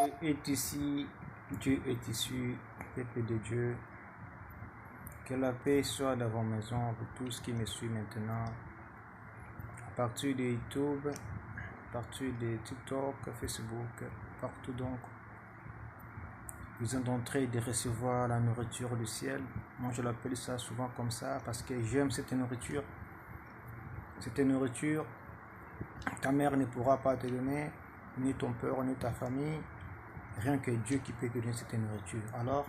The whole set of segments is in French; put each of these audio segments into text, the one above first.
Est ici, Dieu est issu, peuple de Dieu. Que la paix soit dans vos maisons pour tous qui me suivent maintenant. À partir de YouTube, à partir de TikTok, Facebook, partout donc. Vous êtes en train de recevoir la nourriture du ciel. Moi je l'appelle ça souvent comme ça parce que j'aime cette nourriture. Cette nourriture, ta mère ne pourra pas te donner, ni ton père, ni ta famille. Rien que Dieu qui peut te donner cette nourriture. Alors,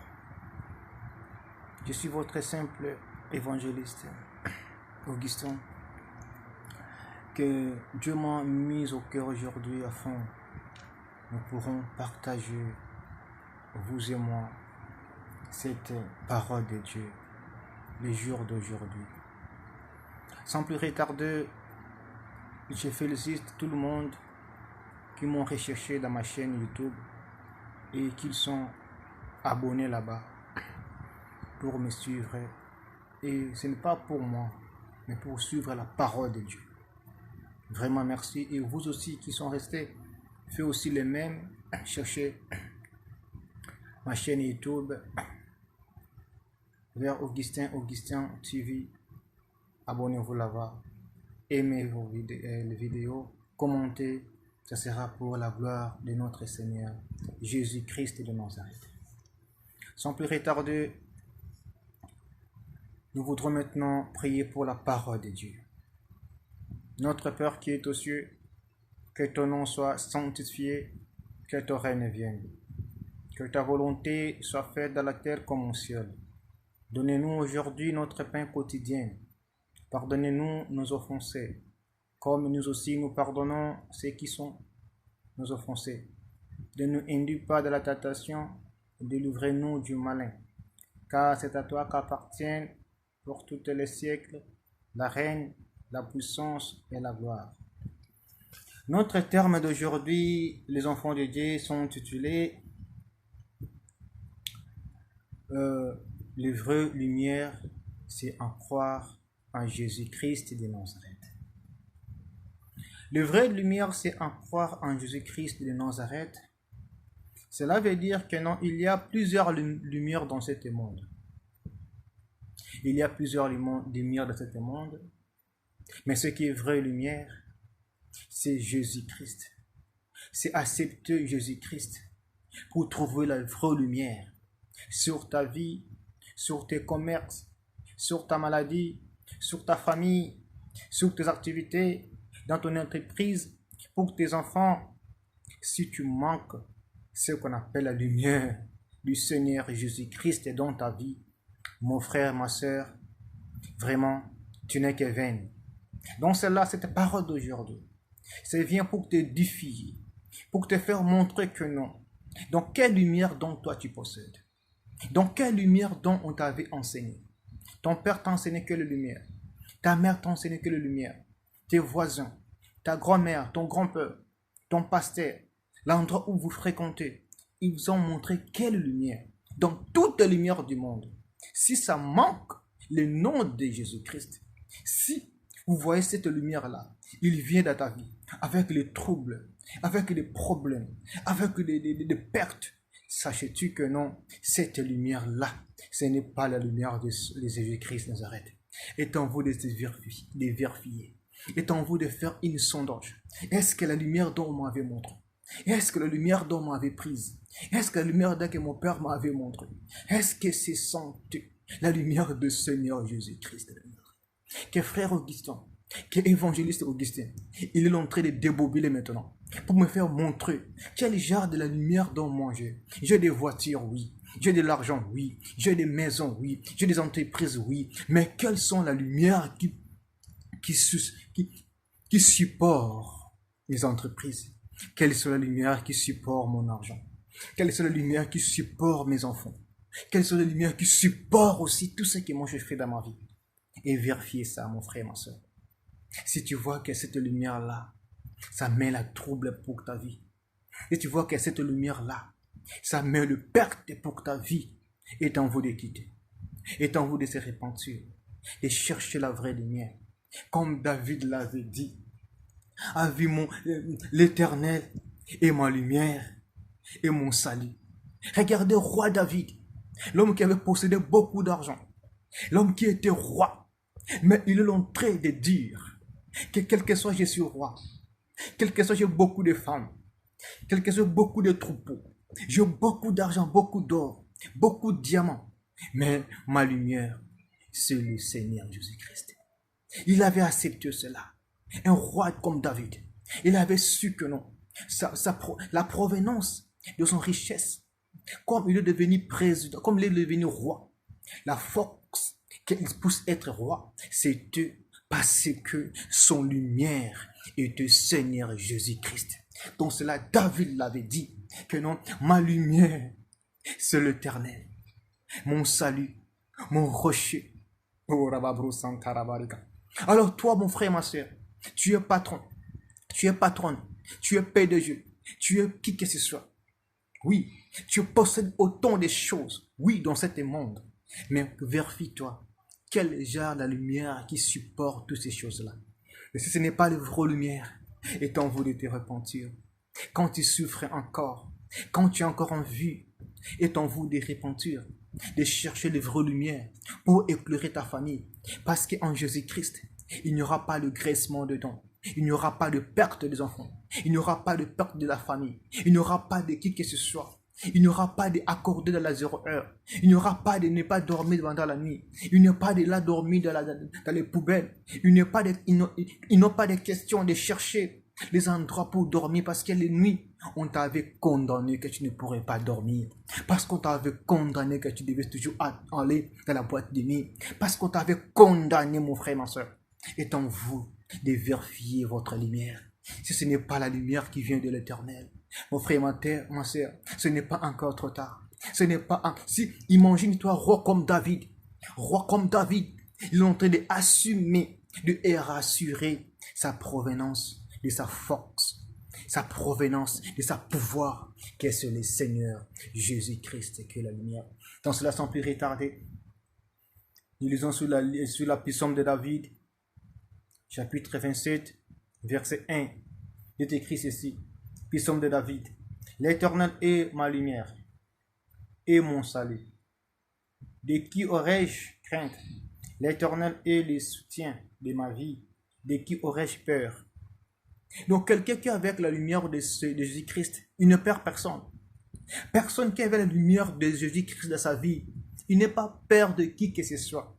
je suis votre simple évangéliste, Augustin, que Dieu m'a mis au cœur aujourd'hui afin nous pourrons partager, vous et moi, cette parole de Dieu, les jours d'aujourd'hui. Sans plus retarder, je félicite tout le monde qui m'ont recherché dans ma chaîne YouTube et qui sont abonnés là-bas pour me suivre. Et ce n'est pas pour moi, mais pour suivre la parole de Dieu. Vraiment merci. Et vous aussi qui sont restés, faites aussi les mêmes. Cherchez ma chaîne YouTube vers Augustin TV. Abonnez-vous là-bas. Aimez les vidéos. Commentez. Ça sera pour la gloire de notre Seigneur Jésus-Christ de Nazareth. Sans plus retarder, nous voudrons maintenant prier pour la parole de Dieu. Notre Père qui est aux cieux, que ton nom soit sanctifié, que ton règne vienne. Que ta volonté soit faite dans la terre comme au ciel. Donnez-nous aujourd'hui notre pain quotidien. Pardonnez-nous nos offensés, comme nous aussi nous pardonnons ceux qui sont nos offensés. Ne nous induis pas dans la tentation, délivrez-nous du malin. Car c'est à toi qu'appartiennent pour tous les siècles la règne, la puissance et la gloire. Notre terme d'aujourd'hui, les enfants de Dieu, sont intitulés les vraies lumières, c'est en croire en Jésus-Christ de Nazareth. Les vraies lumières, c'est en croire en Jésus-Christ de Nazareth. Cela veut dire que non, il y a plusieurs lumières dans ce monde. Il y a plusieurs lumières dans ce monde. Mais ce qui est vraie lumière, c'est Jésus-Christ. C'est accepter Jésus-Christ pour trouver la vraie lumière sur ta vie, sur tes commerces, sur ta maladie, sur ta famille, sur tes activités, dans ton entreprise, pour tes enfants. Si tu manques ce qu'on appelle la lumière du Seigneur Jésus-Christ dans ta vie, mon frère, ma soeur, vraiment, tu n'es que vain. Donc c'est là cette parole d'aujourd'hui. C'est vient pour te défier, pour te faire montrer que non. Donc quelle lumière dont toi tu possèdes? Donc quelle lumière dont on t'avait enseigné? Ton père t'a enseigné que la lumière. Ta mère t'a enseigné que la lumière. Tes voisins, ta grand-mère, ton grand-père, ton pasteur, l'endroit où vous fréquentez, ils vous ont montré quelle lumière? Dans toute la lumière du monde. Si ça manque le nom de Jésus-Christ, si vous voyez cette lumière-là, il vient dans ta vie, avec les troubles, avec les problèmes, avec les pertes. Sachez-tu que non, cette lumière-là, ce n'est pas la lumière de Jésus-Christ de Nazareth. Est en vous de vérifier. Est en vous de faire une sondage. Est-ce que la lumière dont on m'avait montré? Est-ce que la lumière dont on m'avait prise? Est-ce que la lumière que mon père m'avait montré? Est-ce que c'est la lumière du Seigneur Jésus-Christ de Nazareth? Que frère Augustin, que évangéliste Augustin, il est en train de débobiner maintenant pour me faire montrer quel genre de la lumière dont moi j'ai. J'ai des voitures, oui. J'ai de l'argent, oui. J'ai des maisons, oui. J'ai des entreprises, oui. Mais quelles sont la lumière qui supporte mes entreprises? Quelle est la lumière qui supporte mon argent? Quelle est la lumière qui supporte mes enfants? Quelle est la lumière qui supporte aussi tout ce que moi je fais dans ma vie? Et vérifiez ça, mon frère, ma soeur. Si tu vois que cette lumière-là, ça met la trouble pour ta vie. Et tu vois que cette lumière-là, ça met le perte pour ta vie. Est en vous de quitter. Est en vous de se repentir. Et chercher la vraie lumière. Comme David l'avait dit. A vu l'Éternel et ma lumière. et mon salut. Regardez roi David, l'homme qui avait possédé beaucoup d'argent, l'homme qui était roi. Mais il est en train de dire que quel que soit je suis roi, quel que soit j'ai beaucoup de femmes, quel que soit beaucoup de troupeaux, j'ai beaucoup d'argent, beaucoup d'or, beaucoup de diamants. Mais ma lumière, c'est le Seigneur Jésus-Christ. Il avait accepté cela. Un roi comme David, il avait su que non, la provenance de son richesse, comme il est devenu président, comme il est devenu roi, la force qu'il puisse être roi, c'était parce que son lumière était Seigneur Jésus-Christ. Donc cela, David l'avait dit, que non, ma lumière, c'est l'Éternel, mon salut, mon rocher. Alors toi, mon frère, ma soeur, tu es patron, tu es patronne, tu es PDG, tu es qui que ce soit. Oui, tu possèdes autant de choses, oui, dans cet monde. Mais vérifie-toi, quel genre de lumière qui supporte toutes ces choses-là. Et si ce n'est pas la vraie lumière, est en vous de te repentir. Quand tu souffres encore, quand tu es encore en vie, est en vous de repentir, de chercher les vraies lumières pour éclairer ta famille. Parce qu'en Jésus-Christ, il n'y aura pas de graissement dedans. Il n'y aura pas de perte des enfants. Il n'y aura pas de perte de la famille. Il n'y aura pas de qui que ce soit. Il n'y aura pas d'accordé dans la 0 heure. Il n'y aura pas de ne pas dormir pendant la nuit. Il n'y a pas de là dormir dans les poubelles. Il n'y a pas de, ils n'ont pas de question de chercher les endroits pour dormir parce que les nuits, on t'avait condamné que tu ne pourrais pas dormir. Parce qu'on t'avait condamné que tu devais toujours aller dans la boîte de nuit. Parce qu'on t'avait condamné, mon frère, ma soeur. est en vous de vérifier votre lumière. Si ce n'est pas la lumière qui vient de l'Éternel, mon frère, ma soeur, ce n'est pas encore trop tard. Ce n'est pas un... Si, imagine-toi roi comme David. Roi comme David, il est en train d'assumer, de rassurer sa provenance de sa force, sa provenance de sa pouvoir, qui est sur le Seigneur Jésus-Christ, qui est la lumière. Dans cela, sans plus retarder, nous lisons sur la psaume de David, chapitre 27, verset 1. Il est écrit ceci, psaume de David. L'Éternel est ma lumière et mon salut. De qui aurais-je crainte? L'Éternel est le soutien de ma vie. De qui aurais-je peur? Donc quelqu'un qui est avec la lumière de Jésus-Christ, il ne perd personne. Personne qui avait la lumière de Jésus-Christ dans sa vie, il n'est pas peur de qui que ce soit.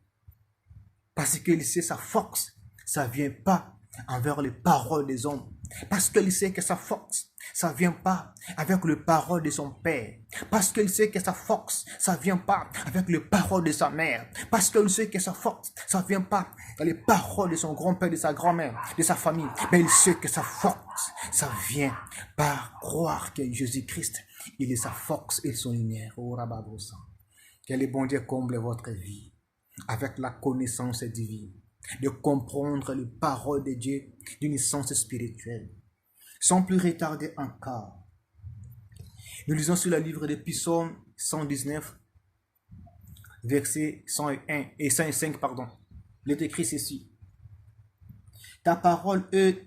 Parce qu'il sait sa force, ça ne vient pas envers les paroles des hommes. Parce qu'il sait que sa force, ça ne vient pas avec les paroles de son père. Parce qu'il sait que sa force, ça ne vient pas avec les paroles de sa mère. Parce qu'il sait que sa force, ça ne vient pas dans les paroles de son grand-père, de sa grand-mère, de sa famille. Mais il sait que sa force, ça vient par croire que Jésus-Christ, il est sa force et son lumière. Oh, Rababosa. Que le bon Dieu comble votre vie avec la connaissance divine, de comprendre les paroles de Dieu d'une sens spirituelle. Sans plus retarder encore, nous lisons sur le livre des Psaumes 119, versets 101 et 105, pardon. Il est écrit ceci. Ta parole est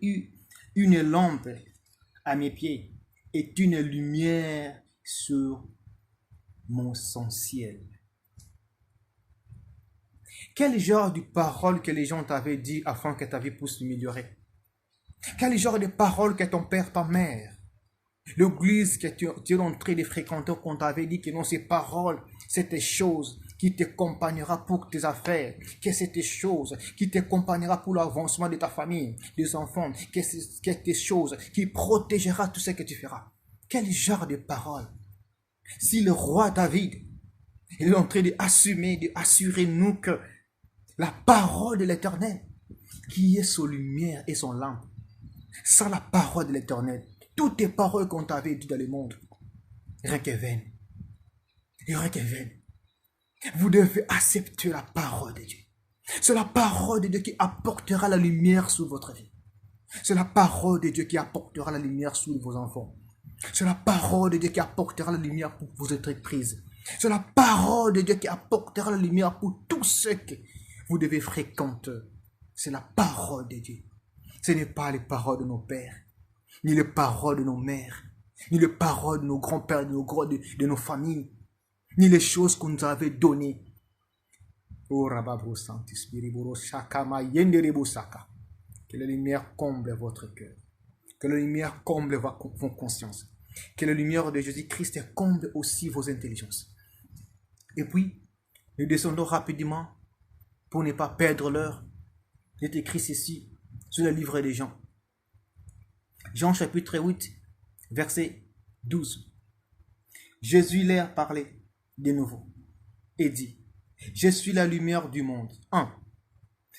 une lampe à mes pieds et une lumière sur mon ciel. Quel genre de parole que les gens t'avaient dit afin que ta vie puisse s'améliorer? Quel genre de parole que ton père, ta mère, l'église que tu es en train de fréquenter, qu'on t'avait dit que non, ces paroles, c'est des choses qui t'accompagnera pour tes affaires, que c'est des choses qui t'accompagnera pour l'avancement de ta famille, des enfants, que c'est des choses qui protégera tout ce que tu feras. Quel genre de parole? Si le roi David, il est en train d'assurer nous que la parole de l'Éternel, qui est son lumière et son lampe, sans la parole de l'Éternel, toutes les paroles qu'on t'avait dites dans le monde, rien que vaine. Rien que vaine. Vous devez accepter la parole de Dieu. C'est la parole de Dieu qui apportera la lumière sur votre vie. C'est la parole de Dieu qui apportera la lumière sur vos enfants. C'est la parole de Dieu qui apportera la lumière pour vos entreprises. C'est la parole de Dieu qui apportera la lumière pour tous ceux que vous devez fréquenter. C'est la parole de Dieu. Ce n'est pas les paroles de nos pères, ni les paroles de nos mères. ni les paroles de nos grands-pères, de nos familles, ni les choses qu'on nous avait données. Oh, Rababro Saint-Esprit, que la lumière comble votre cœur. Que la lumière comble vos consciences. Que la lumière de Jésus-Christ comble aussi vos intelligences. Et puis, nous descendons rapidement pour ne pas perdre l'heure. Il est écrit ceci sur le livre des Jean. Jean chapitre 8, verset 12. Jésus leur parlait de nouveau et dit, je suis la lumière du monde. 1.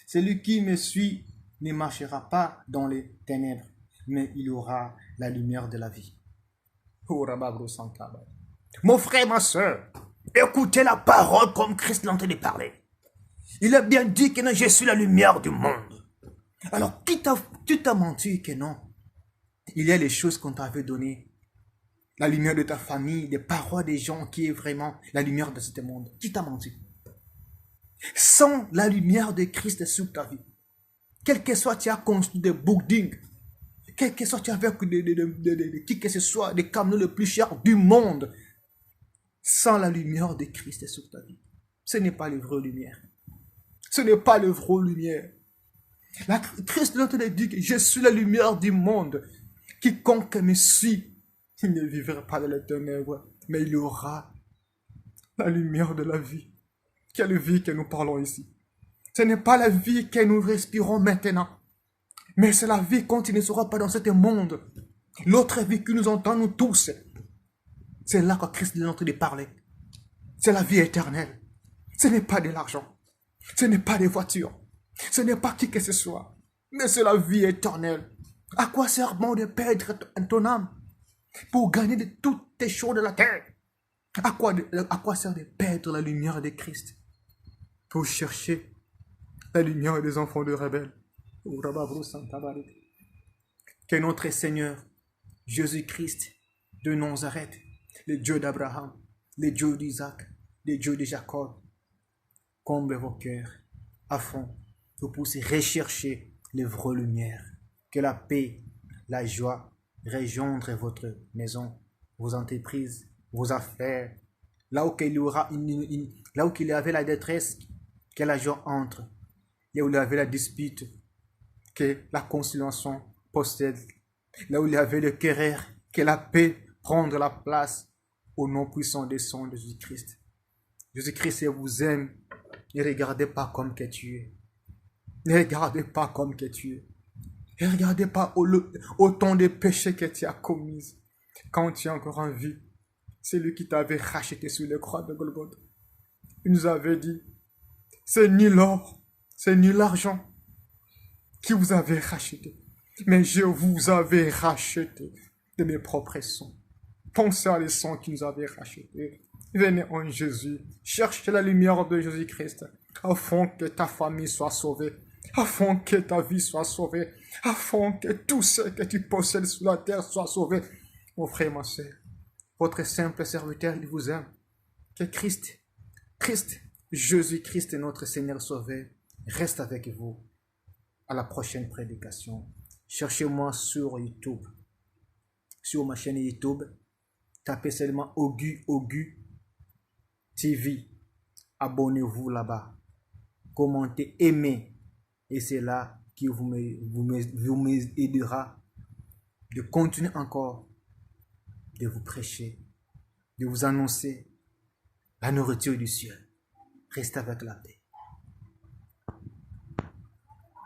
Celui qui me suit ne marchera pas dans les ténèbres, mais il aura la lumière de la vie. Mon frère, ma soeur, écoutez la parole comme Christ l'a entendu parler. Il a bien dit que non, je suis la lumière du monde. Alors, qui t'a menti que non? Il y a les choses qu'on t'avait données. La lumière de ta famille, des paroles des gens qui est vraiment la lumière de ce monde. Qui t'a menti? Sans la lumière de Christ sur ta vie, quel que soit tu as construit des buildings, quel que soit tu as fait qui que ce soit, des camions les plus chers du monde, sans la lumière de Christ sur ta vie, ce n'est pas la vraie lumière. Ce n'est pas la vraie lumière. Christ nous dit que je suis la lumière du monde. Quiconque me suit, il ne vivra pas dans les ténèbres, mais il aura la lumière de la vie. Quelle vie que nous parlons ici? Ce n'est pas la vie que nous respirons maintenant, mais c'est la vie quand il ne sera pas dans ce monde. L'autre vie que nous entendons nous tous, c'est là que Christ est en train de parler. C'est la vie éternelle. Ce n'est pas de l'argent. Ce n'est pas des voitures. Ce n'est pas qui que ce soit. Mais c'est la vie éternelle. À quoi sert bon de perdre ton âme pour gagner de toutes les choses de la terre? À quoi sert de perdre la lumière de Christ pour chercher la lumière des enfants de rebelles? Que notre Seigneur Jésus-Christ de Nazareth, le Dieu d'Abraham, le Dieu d'Isaac, le Dieu de Jacob, comble vos cœurs afin que vous puissiez rechercher les vraies lumières. Que la paix, la joie rejoindre votre maison, vos entreprises, vos affaires. Là où il y aura là où il y avait la détresse, que la joie entre. Là où il y avait la dispute, que la conciliation possède. Là où il y avait le querelle, que la paix prenne la place au nom puissant des sons de Jésus-Christ. Jésus-Christ vous aime. Ne regardez pas comme que tu es. Ne regardez pas comme que tu es. Ne regardez pas autant de péchés que tu as commis quand tu es encore en vie. C'est lui qui t'avait racheté sur les croix de Golgotha. Il nous avait dit, c'est ni l'or, c'est ni l'argent qui vous avait racheté, mais je vous avais racheté de mes propres sangs. Pensez à les sangs qui nous avaient rachetés. Venez en Jésus, cherchez la lumière de Jésus-Christ, afin que ta famille soit sauvée, afin que ta vie soit sauvée, afin que tout ce que tu possèdes sur la terre soit sauvé. Mon frère, ma soeur, votre simple serviteur, il vous aime. Que Christ, Jésus-Christ, notre Seigneur Sauveur, reste avec vous à la prochaine prédication. Cherchez-moi sur YouTube, sur ma chaîne YouTube. Tapez seulement Ogu TV. Abonnez-vous là-bas. Commentez, aimez. Et c'est là qui vous m'aidera de continuer encore de vous prêcher, de vous annoncer la nourriture du ciel. Restez avec la paix.